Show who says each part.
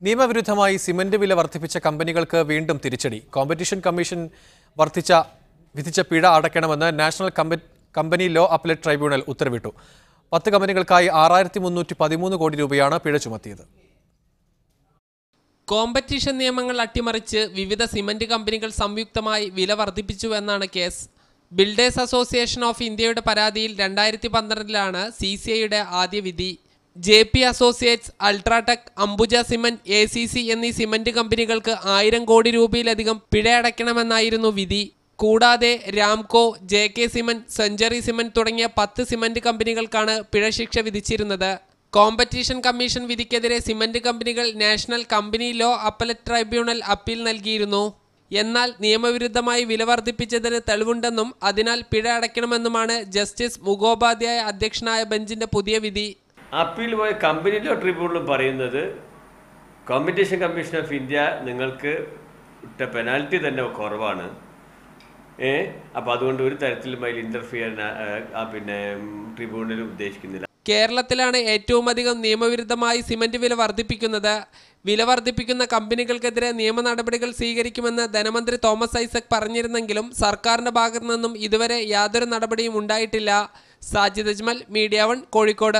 Speaker 1: നിയമവിരുദ്ധമായി സിമന്റ് വില വർദ്ധിപ്പിച്ച കമ്പനികൾക്ക് വീണ്ടും തിരിച്ചടി. കോമ്പറ്റീഷൻ കമ്മീഷൻ വിധിച്ച പിഴ അടയ്ക്കണമെന്ന് national company law appellate tribunal ഉത്തരവിട്ടു. 10 കമ്പനികൾക്കായി 6313 കോടി രൂപയാണ് പിഴ ചുമത്തിയത്.
Speaker 2: കോമ്പറ്റീഷൻ നിയമങ്ങൾ അട്ടിമറിച്ച് വിവിധ സിമന്റ് കമ്പനികൾ സംയുക്തമായി വില വർദ്ധിപ്പിച്ചുവെന്നാണ് കേസ്. ബിൽഡേഴ്സ് അസോസിയേഷൻ ഓഫ് ഇന്ത്യയുടെ പരാതിയിൽ 2012 CCIയുടെ ആദ്യ വിധി. JP associates, UltraTech, Ambuja cement, ACC എന്നീ സിമന്റ് കമ്പനികൾക്ക് 1000 കോടി രൂപയിലധികം പിഴ അടയ്ക്കണമെന്നായിരുന്നു വിധി. കൂടാതെ Ramco, JK cement, century cement തുടങ്ങിയ 10 സിമന്റ് കമ്പനികൾക്കാണ് പിഴ ശിക്ഷ വിധിച്ചിരുന്നത്. കോമ്പറ്റീഷൻ കമ്മീഷൻ വിധിക്കെതിരെ സിമന്റ് കമ്പനികൾ national company law appellate tribunal appeal നൽകിയിരുന്നു. എന്നാൽ നിയമവിരുദ്ധമായി വില വർദ്ധിപ്പിച്ചതിന് തെളിവുണ്ടെന്നും അതിനാൽ പിഴ അടയ്ക്കണമെന്നുമാണ് ജസ്റ്റിസ് മുഖോപാധ്യായ അധ്യക്ഷനായ ബെഞ്ചിന്റെ പുതിയ വിധി.
Speaker 3: അപ്പീൽ പോയ കമ്പനി ലോ ട്രിബ്യൂണലും പറയുന്നത് കോമ്പറ്റീഷൻ കമ്മീഷൻ ഓഫ് ഇന്ത്യ നിങ്ങൾക്ക് ഇട്ട പെനാൽറ്റി തന്നെ കുറവാണ്. അപ്പോൾ അതുകൊണ്ട് ഒരു തരത്തിലും അതിൽ ഇന്റർഫിയർ ട്രിബ്യൂണൽ ഉദ്ദേശിക്കുന്നില്ല.
Speaker 2: കേരളത്തിലാണ് ഏറ്റവും അധികം നിയമവിരുദ്ധമായി സിമന്റ് വില വർദ്ധിപ്പിക്കുന്നത്. വില വർദ്ധിപ്പിക്കുന്ന കമ്പനികൾക്കെതിരെ നിയമ നടപടികൾ സ്വീകരിക്കുമെന്ന് ധനമന്ത്രി തോമസ് ഐസക് പറഞ്ഞിരുന്നെങ്കിലും സർക്കാരിന്റെ ഭാഗത്തു നിന്നും ഇതുവരെ യാതൊരു നടപടിയും ഉണ്ടായിട്ടില്ല. സാജിദ് അജ്മൽ, മീഡിയ 1, കോഴിക്കോട്.